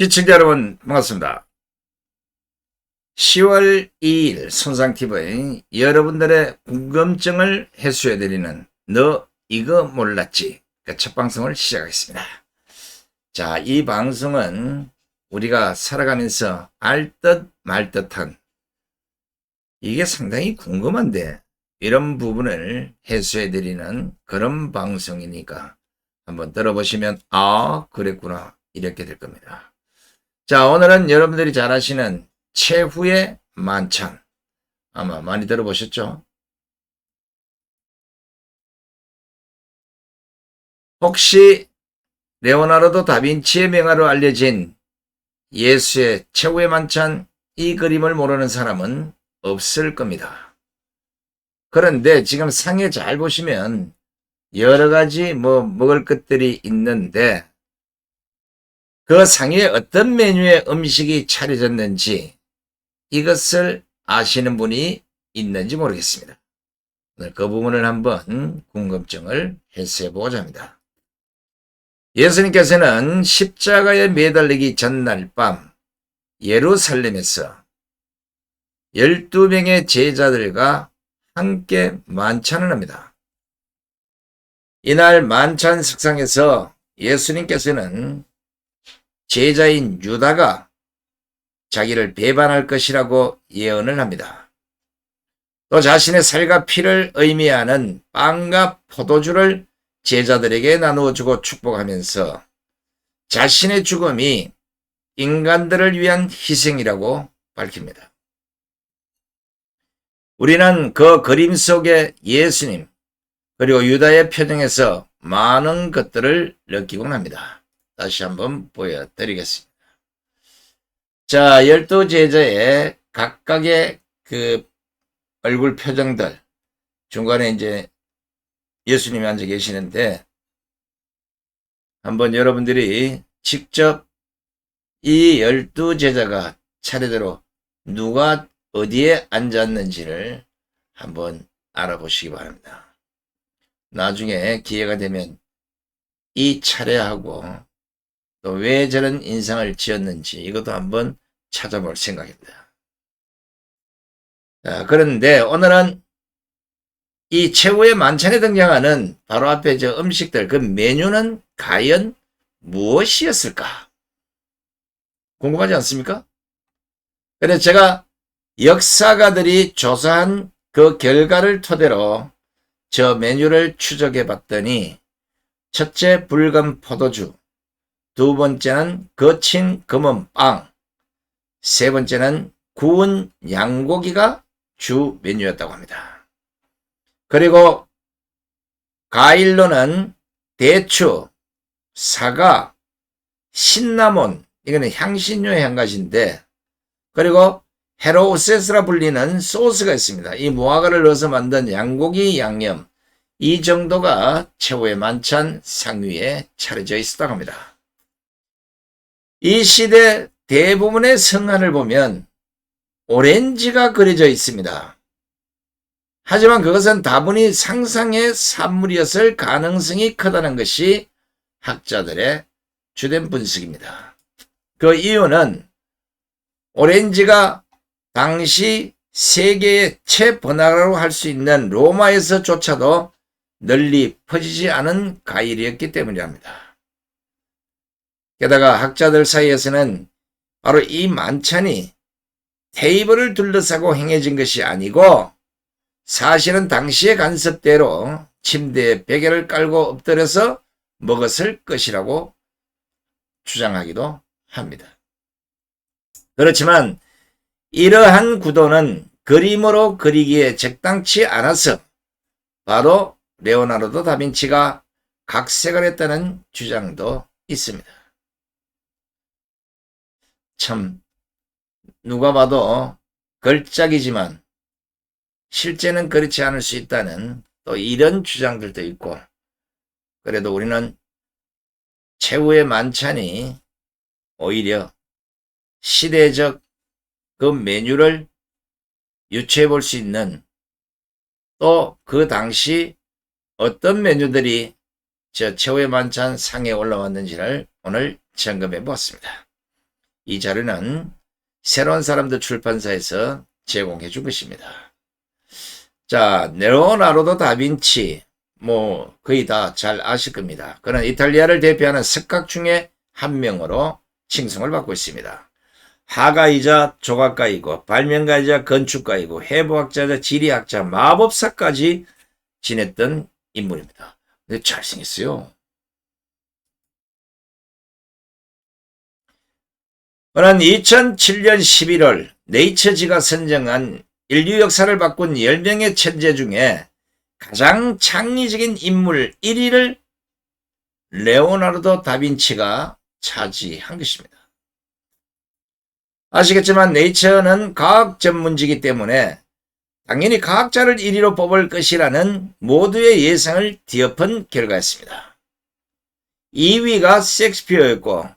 시청자 여러분 반갑습니다. 10월 2일 손상TV 여러분들의 궁금증을 해소해드리는 너 이거 몰랐지? 첫 방송을 시작하겠습니다. 자, 이 방송은 우리가 살아가면서 알듯 말듯한 이게 상당히 궁금한데 이런 부분을 해소해드리는 그런 방송이니까 한번 들어보시면 아 그랬구나 이렇게 될 겁니다. 자, 오늘은 여러분들이 잘 아시는 최후의 만찬 아마 많이 들어보셨죠? 혹시 레오나르도 다빈치의 명화로 알려진 예수의 최후의 만찬 이 그림을 모르는 사람은 없을 겁니다. 그런데 지금 상에 잘 보시면 여러 가지 먹을 것들이 있는데 그 상에 어떤 메뉴의 음식이 차려졌는지 이것을 아시는 분이 있는지 모르겠습니다. 오늘 그 부분을 한번 궁금증을 해소해보고자 합니다. 예수님께서는 십자가에 매달리기 전날 밤 예루살렘에서 12명의 제자들과 함께 만찬을 합니다. 이날 만찬 식상에서 예수님께서는 제자인 유다가 자기를 배반할 것이라고 예언을 합니다. 또 자신의 살과 피를 의미하는 빵과 포도주를 제자들에게 나누어 주고 축복하면서 자신의 죽음이 인간들을 위한 희생이라고 밝힙니다. 우리는 그 그림 속의 예수님 그리고 유다의 표정에서 많은 것들을 느끼곤 합니다. 다시 한번 보여드리겠습니다. 자, 12제자의 각각의 그 얼굴 표정들 중간에 이제 예수님이 앉아 계시는데 한번 여러분들이 직접 이 12제자가 차례대로 누가 어디에 앉았는지를 한번 알아보시기 바랍니다. 나중에 기회가 되면 이 차례하고 또 왜 저런 인상을 지었는지 이것도 한번 찾아볼 생각입니다. 자, 그런데 오늘은 이 최후의 만찬에 등장하는 바로 앞에 저 음식들 그 메뉴는 과연 무엇이었을까? 궁금하지 않습니까? 그래서 제가 역사가들이 조사한 그 결과를 토대로 저 메뉴를 추적해 봤더니 첫째 붉은 포도주, 두 번째는 거친 검은 빵, 세 번째는 구운 양고기가 주 메뉴였다고 합니다. 그리고 과일로는 대추, 사과, 신라몬, 이거는 향신료의 한 가지인데 그리고 헤로우세스라 불리는 소스가 있습니다. 이 무화과를 넣어서 만든 양고기 양념 이 정도가 최후의 만찬 상위에 차려져 있었다고 합니다. 이 시대 대부분의 성안을 보면 오렌지가 그려져 있습니다. 하지만 그것은 다분히 상상의 산물이었을 가능성이 크다는 것이 학자들의 주된 분석입니다. 그 이유는 오렌지가 당시 세계의 최번화라고 할 수 있는 로마에서조차도 널리 퍼지지 않은 과일이었기 때문이랍니다. 게다가 학자들 사이에서는 바로 이 만찬이 테이블을 둘러싸고 행해진 것이 아니고 사실은 당시의 간섭대로 침대에 베개를 깔고 엎드려서 먹었을 것이라고 주장하기도 합니다. 그렇지만 이러한 구도는 그림으로 그리기에 적당치 않아서 바로 레오나르도 다빈치가 각색을 했다는 주장도 있습니다. 참 누가 봐도 걸작이지만 실제는 그렇지 않을 수 있다는 또 이런 주장들도 있고 그래도 우리는 최후의 만찬이 오히려 시대적 그 메뉴를 유추해 볼 수 있는 또 그 당시 어떤 메뉴들이 저 최후의 만찬 상에 올라왔는지를 오늘 점검해 보았습니다. 이 자료는 새로운 사람들 출판사에서 제공해 준 것입니다. 자, 레오나르도 다빈치 뭐 거의 다 잘 아실 겁니다. 그는 이탈리아를 대표하는 석각 중에 한 명으로 칭송을 받고 있습니다. 화가이자 조각가이고 발명가이자 건축가이고 해부학자이자 지리학자, 마법사까지 지냈던 인물입니다. 근데 잘생겼어요. 그는 2007년 11월 네이처지가 선정한 인류 역사를 바꾼 10명의 천재 중에 가장 창의적인 인물 1위를 레오나르도 다빈치가 차지한 것입니다. 아시겠지만 네이처는 과학 전문지이기 때문에 당연히 과학자를 1위로 뽑을 것이라는 모두의 예상을 뒤엎은 결과였습니다. 2위가 셰익스피어였고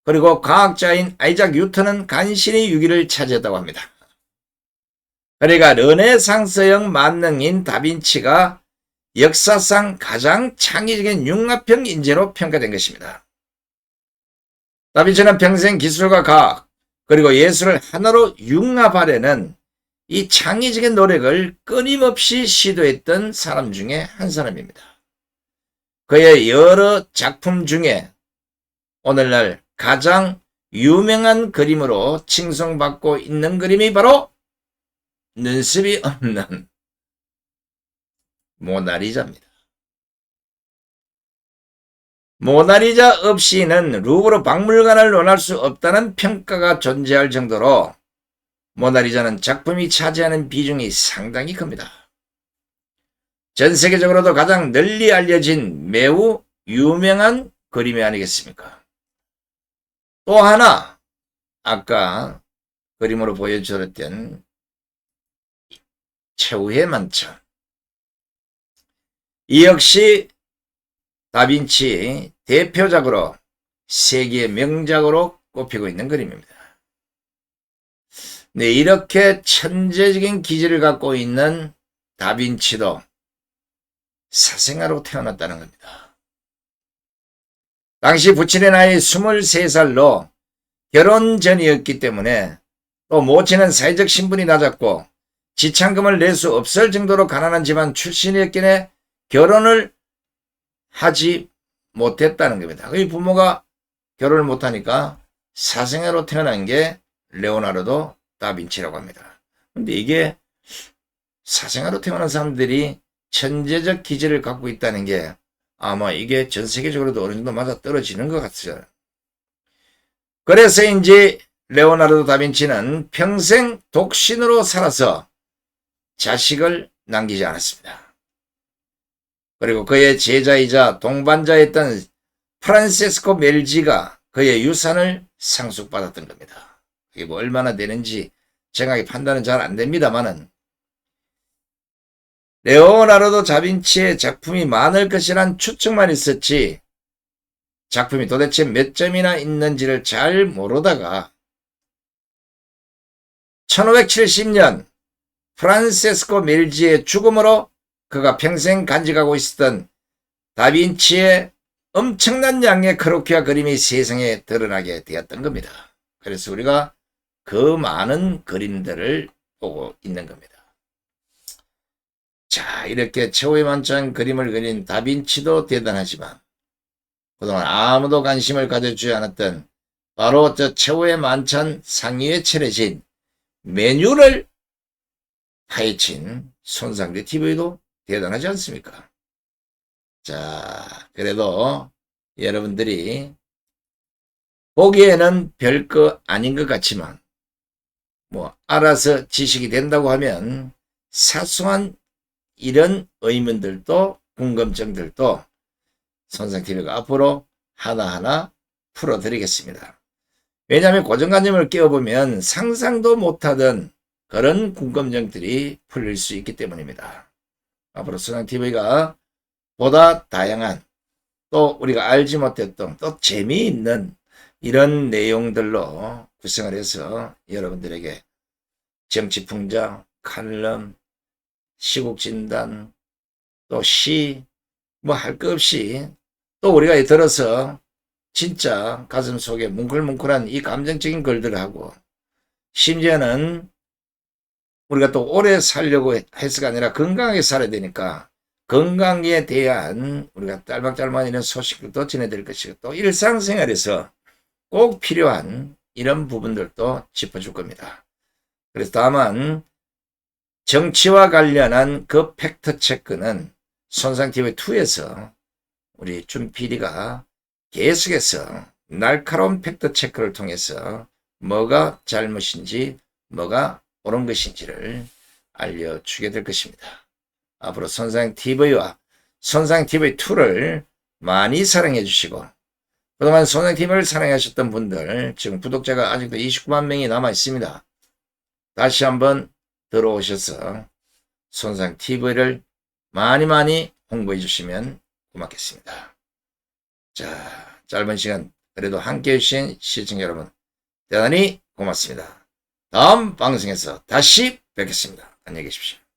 그리고 과학자인 아이작 뉴턴은 간신히 6위를 차지했다고 합니다. 그러니까 르네상스형 만능인 다빈치가 역사상 가장 창의적인 융합형 인재로 평가된 것입니다. 다빈치는 평생 기술과 과학 그리고 예술을 하나로 융합하려는 이 창의적인 노력을 끊임없이 시도했던 사람 중에 한 사람입니다. 그의 여러 작품 중에 오늘날 가장 유명한 그림으로 칭송받고 있는 그림이 바로 눈썹이 없는 모나리자입니다. 모나리자 없이는 루브르 박물관을 논할 수 없다는 평가가 존재할 정도로 모나리자는 작품이 차지하는 비중이 상당히 큽니다. 전 세계적으로도 가장 널리 알려진 매우 유명한 그림이 아니겠습니까? 또 하나 아까 그림으로 보여드렸던 최후의 만찬, 이 역시 다빈치 대표작으로 세계의 명작으로 꼽히고 있는 그림입니다. 네, 이렇게 천재적인 기질을 갖고 있는 다빈치도 사생아로 태어났다는 겁니다. 당시 부친의 나이 23살로 결혼 전이었기 때문에 또 모친은 사회적 신분이 낮았고 지참금을 낼 수 없을 정도로 가난한 집안 출신이었기에 결혼을 하지 못했다는 겁니다. 이 부모가 결혼을 못하니까 사생아로 태어난 게 레오나르도 다빈치라고 합니다. 근데 이게 사생아로 태어난 사람들이 천재적 기질을 갖고 있다는 게 아마 이게 전 세계적으로도 어느 정도 맞아 떨어지는 것 같아요. 그래서인지 레오나르도 다빈치는 평생 독신으로 살아서 자식을 남기지 않았습니다. 그리고 그의 제자이자 동반자였던 프란세스코 멜지가 그의 유산을 상속받았던 겁니다. 이게 뭐 얼마나 되는지 정확히 판단은 잘 안 됩니다만은 레오나르도 다빈치의 작품이 많을 것이란 추측만 있었지 작품이 도대체 몇 점이나 있는지를 잘 모르다가 1570년 프란세스코 멜지의 죽음으로 그가 평생 간직하고 있었던 다빈치의 엄청난 양의 크로키와 그림이 세상에 드러나게 되었던 겁니다. 그래서 우리가 그 많은 그림들을 보고 있는 겁니다. 자, 이렇게 최후의 만찬 그림을 그린 다빈치도 대단하지만 그동안 아무도 관심을 가져주지 않았던 바로 저 최후의 만찬 상위에 차려진 메뉴를 파헤친 손상대 TV도 대단하지 않습니까? 자, 그래도 여러분들이 보기에는 별거 아닌 것 같지만 뭐 알아서 지식이 된다고 하면 사소한 이런 의문들도 궁금증들도 손상TV가 앞으로 하나하나 풀어드리겠습니다. 왜냐하면 고정관념을 깨워보면 상상도 못하던 그런 궁금증들이 풀릴 수 있기 때문입니다. 앞으로 손상TV가 보다 다양한 또 우리가 알지 못했던 또 재미있는 이런 내용들로 구성을 해서 여러분들에게 정치풍자, 칼럼, 시국진단, 또 시, 뭐 할 것 없이 또 우리가 들어서 진짜 가슴 속에 뭉클뭉클한 이 감정적인 글들을 하고, 심지어는 우리가 또 오래 살려고 해서가 아니라 건강하게 살아야 되니까 건강에 대한 우리가 짤막짤막한 이런 소식들도 전해드릴 것이고, 또 일상생활에서 꼭 필요한 이런 부분들도 짚어줄 겁니다. 그래서 다만 정치와 관련한 그 팩트체크는 손상TV2에서 우리 준 PD가 계속해서 날카로운 팩트체크를 통해서 뭐가 잘못인지 뭐가 옳은 것인지를 알려주게 될 것입니다. 앞으로 손상TV와 손상TV2를 많이 사랑해 주시고, 그동안 손상TV를 사랑하셨던 분들, 지금 구독자가 아직도 29만 명이 남아 있습니다. 다시 한번 들어오셔서 손상TV를 많이 홍보해 주시면 고맙겠습니다. 자, 짧은 시간 그래도 함께 해주신 시청자 여러분 대단히 고맙습니다. 다음 방송에서 다시 뵙겠습니다. 안녕히 계십시오.